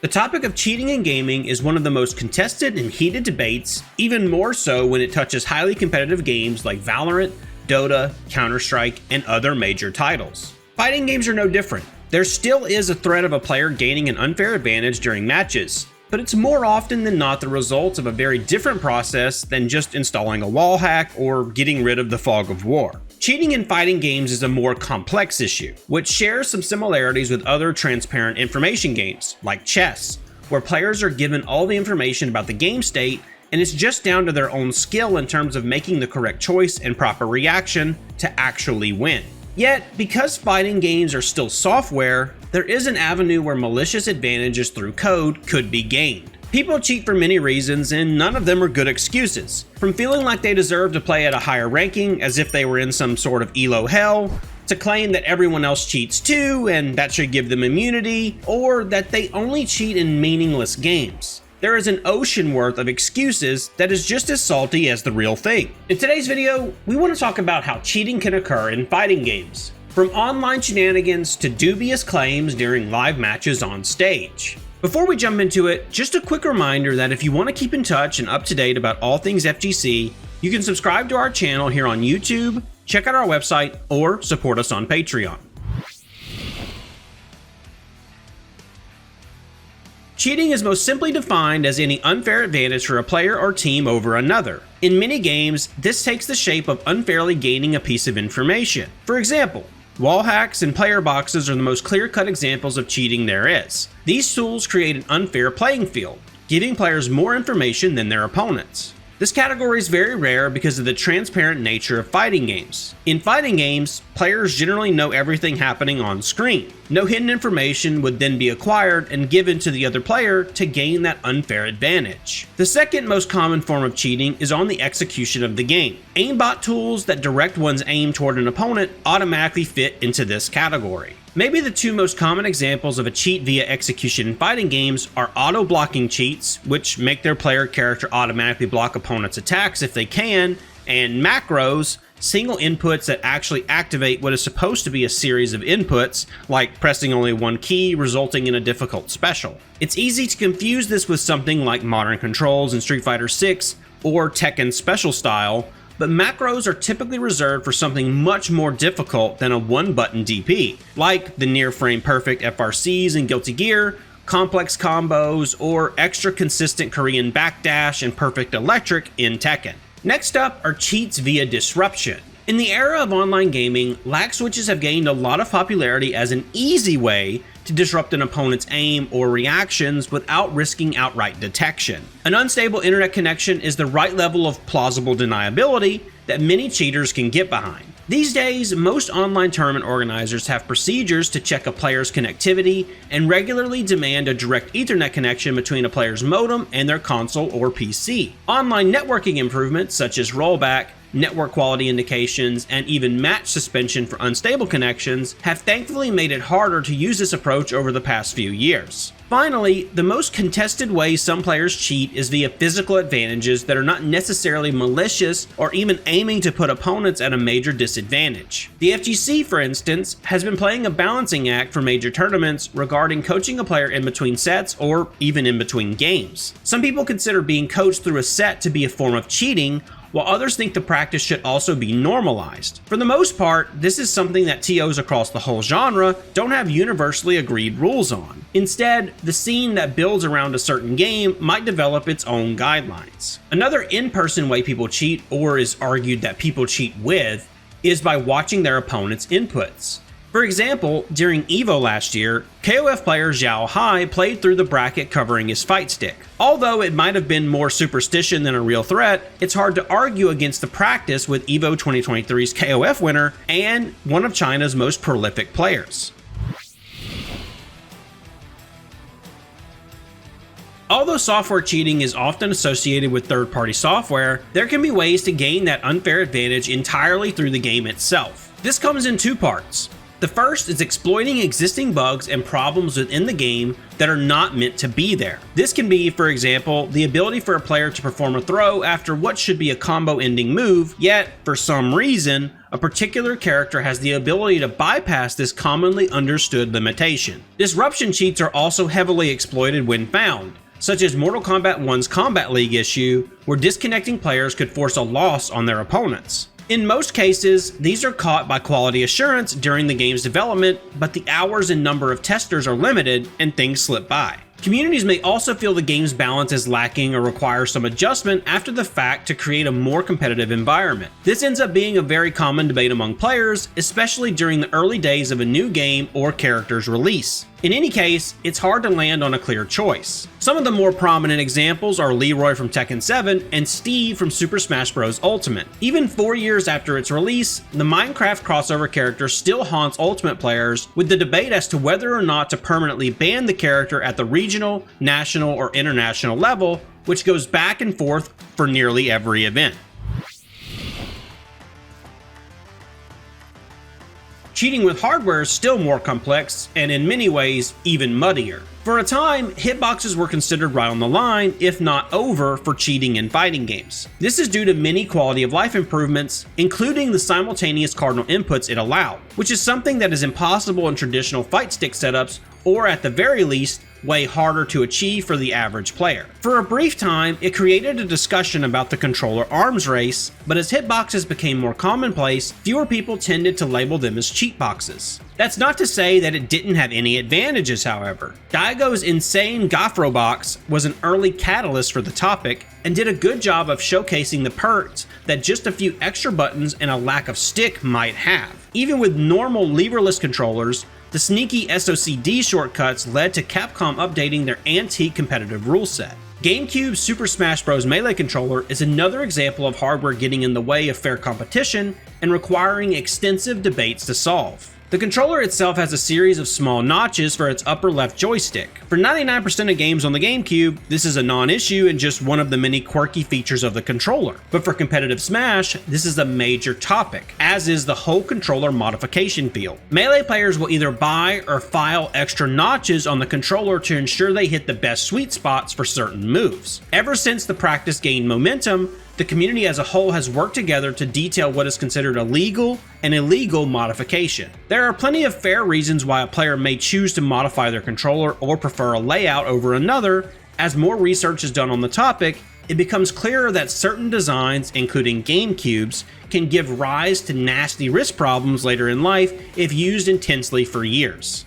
The topic of cheating in gaming is one of the most contested and heated debates, even more so when it touches highly competitive games like Valorant, Dota, Counter-Strike, and other major titles. Fighting games are no different. There still is a threat of a player gaining an unfair advantage during matches, but it's more often than not the result of a very different process than just installing a wall hack or getting rid of the fog of war. Cheating in fighting games is a more complex issue, which shares some similarities with other transparent information games, like chess, where players are given all the information about the game state and it's just down to their own skill in terms of making the correct choice and proper reaction to actually win. Yet, because fighting games are still software, there is an avenue where malicious advantages through code could be gained. People cheat for many reasons, and none of them are good excuses. From feeling like they deserve to play at a higher ranking as if they were in some sort of elo hell, to claim that everyone else cheats too and that should give them immunity, or that they only cheat in meaningless games. There is an ocean worth of excuses that is just as salty as the real thing. In today's video, we want to talk about how cheating can occur in fighting games, from online shenanigans to dubious claims during live matches on stage. Before we jump into it, just a quick reminder that if you want to keep in touch and up to date about all things FGC, you can subscribe to our channel here on YouTube, check out our website, or support us on Patreon. Cheating is most simply defined as any unfair advantage for a player or team over another. In many games, this takes the shape of unfairly gaining a piece of information. For example, wall hacks and player boxes are the most clear-cut examples of cheating there is. These tools create an unfair playing field, giving players more information than their opponents. This category is very rare because of the transparent nature of fighting games. In fighting games, players generally know everything happening on screen. No hidden information would then be acquired and given to the other player to gain that unfair advantage. The second most common form of cheating is on the execution of the game. Aimbot tools that direct one's aim toward an opponent automatically fit into this category. Maybe the two most common examples of a cheat via execution in fighting games are auto-blocking cheats, which make their player character automatically block opponents' attacks if they can, and macros, single inputs that actually activate what is supposed to be a series of inputs, like pressing only one key, resulting in a difficult special. It's easy to confuse this with something like modern controls in Street Fighter 6 or Tekken Special Style, but macros are typically reserved for something much more difficult than a one-button DP, like the near-frame perfect FRCs in Guilty Gear, complex combos, or extra consistent Korean backdash and perfect electric in Tekken. Next up are cheats via disruption. In the era of online gaming, lag switches have gained a lot of popularity as an easy way to disrupt an opponent's aim or reactions without risking outright detection. An unstable internet connection is the right level of plausible deniability that many cheaters can get behind. These days, most online tournament organizers have procedures to check a player's connectivity and regularly demand a direct Ethernet connection between a player's modem and their console or PC. Online networking improvements such as rollback, network quality indications, and even match suspension for unstable connections have thankfully made it harder to use this approach over the past few years. Finally, the most contested way some players cheat is via physical advantages that are not necessarily malicious or even aiming to put opponents at a major disadvantage. The FGC, for instance, has been playing a balancing act for major tournaments regarding coaching a player in between sets or even in between games. Some people consider being coached through a set to be a form of cheating, while others think the practice should also be normalized. For the most part, this is something that TOs across the whole genre don't have universally agreed rules on. Instead, the scene that builds around a certain game might develop its own guidelines. Another in-person way people cheat, or is argued that people cheat with, is by watching their opponent's inputs. For example, during EVO last year, KOF player Xiao Hai played through the bracket covering his fight stick. Although it might have been more superstition than a real threat, it's hard to argue against the practice with EVO 2023's KOF winner and one of China's most prolific players. Although software cheating is often associated with third-party software, there can be ways to gain that unfair advantage entirely through the game itself. This comes in two parts. The first is exploiting existing bugs and problems within the game that are not meant to be there. This can be, for example, the ability for a player to perform a throw after what should be a combo-ending move, yet, for some reason, a particular character has the ability to bypass this commonly understood limitation. Disruption cheats are also heavily exploited when found, such as Mortal Kombat 1's Combat League issue, where disconnecting players could force a loss on their opponents. In most cases, these are caught by quality assurance during the game's development, but the hours and number of testers are limited and things slip by. Communities may also feel the game's balance is lacking or require some adjustment after the fact to create a more competitive environment. This ends up being a very common debate among players, especially during the early days of a new game or character's release. In any case, it's hard to land on a clear choice. Some of the more prominent examples are Leroy from Tekken 7 and Steve from Super Smash Bros. Ultimate. Even 4 years after its release, the Minecraft crossover character still haunts Ultimate players, with the debate as to whether or not to permanently ban the character at the regional, national, or international level, which goes back and forth for nearly every event. Cheating with hardware is still more complex, and in many ways, even muddier. For a time, hitboxes were considered right on the line, if not over, for cheating in fighting games. This is due to many quality of life improvements, including the simultaneous cardinal inputs it allowed, which is something that is impossible in traditional fight stick setups, or at the very least, way harder to achieve for the average player. For a brief time, it created a discussion about the controller arms race, but as hitboxes became more commonplace, fewer people tended to label them as cheat boxes. That's not to say that it didn't have any advantages, however. Daigo's insane Gafro box was an early catalyst for the topic, and did a good job of showcasing the perks that just a few extra buttons and a lack of stick might have. Even with normal leverless controllers, the sneaky SOCD shortcuts led to Capcom updating their antique competitive rule set. GameCube's Super Smash Bros. Melee controller is another example of hardware getting in the way of fair competition and requiring extensive debates to solve. The controller itself has a series of small notches for its upper left joystick. For 99% of games on the GameCube, this is a non-issue and just one of the many quirky features of the controller. But for competitive Smash, this is a major topic, as is the whole controller modification field. Melee players will either buy or file extra notches on the controller to ensure they hit the best sweet spots for certain moves. Ever since the practice gained momentum, the community as a whole has worked together to detail what is considered a legal and illegal modification. There are plenty of fair reasons why a player may choose to modify their controller or prefer a layout over another. As more research is done on the topic, it becomes clearer that certain designs, including GameCubes, can give rise to nasty wrist problems later in life if used intensely for years.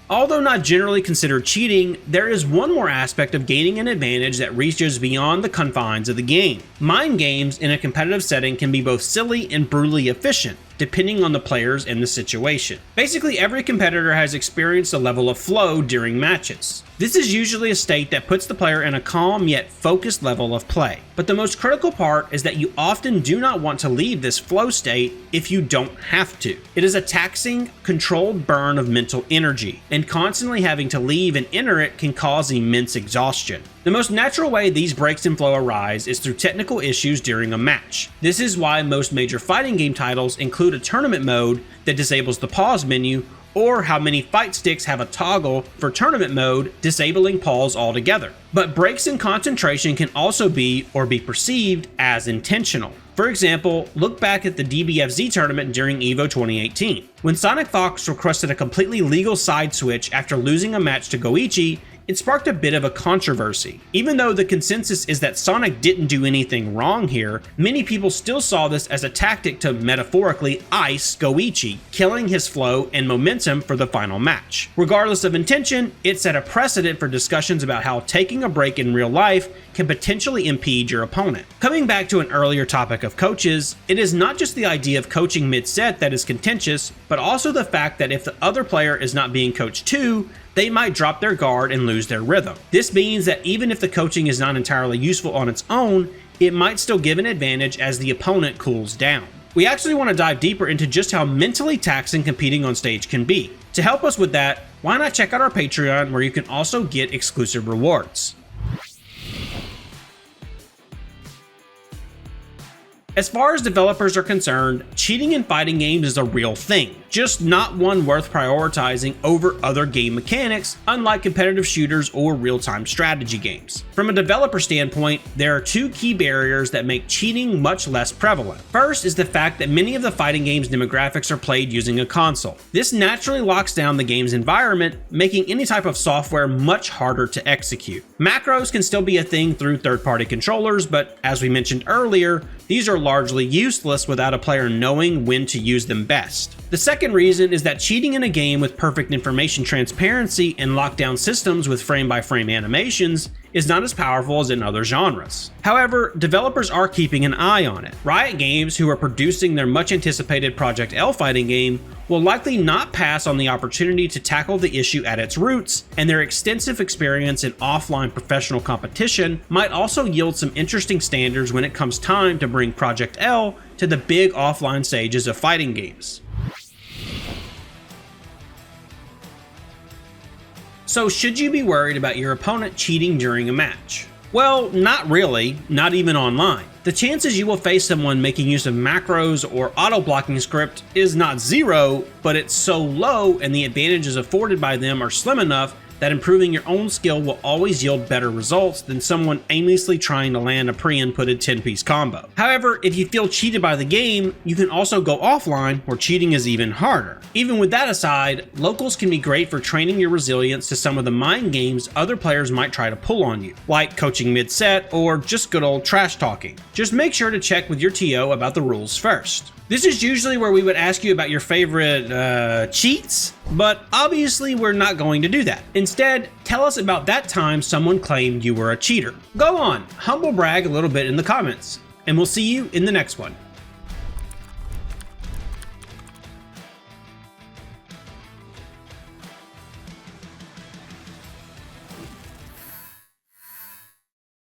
Although not generally considered cheating, there is one more aspect of gaining an advantage that reaches beyond the confines of the game. Mind games in a competitive setting can be both silly and brutally efficient, depending on the players and the situation. Basically, every competitor has experienced a level of flow during matches. This is usually a state that puts the player in a calm yet focused level of play. But the most critical part is that you often do not want to leave this flow state if you don't have to. It is a taxing, controlled burn of mental energy, and constantly having to leave and enter it can cause immense exhaustion. The most natural way these breaks in flow arise is through technical issues during a match. This is why most major fighting game titles include a tournament mode that disables the pause menu, or how many fight sticks have a toggle for tournament mode, disabling pause altogether. But breaks in concentration can also be, or be perceived as, intentional. For example, look back at the DBFZ tournament during EVO 2018. When Sonic Fox requested a completely legal side switch after losing a match to Goichi, it sparked a bit of a controversy. Even though the consensus is that Sonic didn't do anything wrong here, many people still saw this as a tactic to metaphorically ice Goichi, killing his flow and momentum for the final match. Regardless of intention, it set a precedent for discussions about how taking a break in real life can potentially impede your opponent. Coming back to an earlier topic of coaches, it is not just the idea of coaching mid-set that is contentious, but also the fact that if the other player is not being coached too, they might drop their guard and lose their rhythm. This means that even if the coaching is not entirely useful on its own, it might still give an advantage as the opponent cools down. We actually want to dive deeper into just how mentally taxing competing on stage can be. To help us with that, why not check out our Patreon, where you can also get exclusive rewards. As far as developers are concerned, cheating in fighting games is a real thing, just not one worth prioritizing over other game mechanics, unlike competitive shooters or real-time strategy games. From a developer standpoint, there are two key barriers that make cheating much less prevalent. First is the fact that many of the fighting games demographics are played using a console. This naturally locks down the game's environment, making any type of software much harder to execute. Macros can still be a thing through third-party controllers, but as we mentioned earlier, these are largely useless without a player knowing when to use them best. The second reason is that cheating in a game with perfect information transparency and lockdown systems with frame-by-frame animations is not as powerful as in other genres. However, developers are keeping an eye on it. Riot Games, who are producing their much anticipated Project L fighting game, will likely not pass on the opportunity to tackle the issue at its roots, and their extensive experience in offline professional competition might also yield some interesting standards when it comes time to bring Project L to the big offline stages of fighting games. So should you be worried about your opponent cheating during a match? Well, not really, not even online. The chances you will face someone making use of macros or auto-blocking script is not zero, but it's so low and the advantages afforded by them are slim enough that improving your own skill will always yield better results than someone aimlessly trying to land a pre-inputted 10-piece combo. However, if you feel cheated by the game, you can also go offline where cheating is even harder. Even with that aside, locals can be great for training your resilience to some of the mind games other players might try to pull on you, like coaching mid-set or just good old trash talking. Just make sure to check with your TO about the rules first. This is usually where we would ask you about your favorite cheats, but obviously we're not going to do that. Instead, tell us about that time someone claimed you were a cheater. Go on, humble brag a little bit in the comments, and we'll see you in the next one.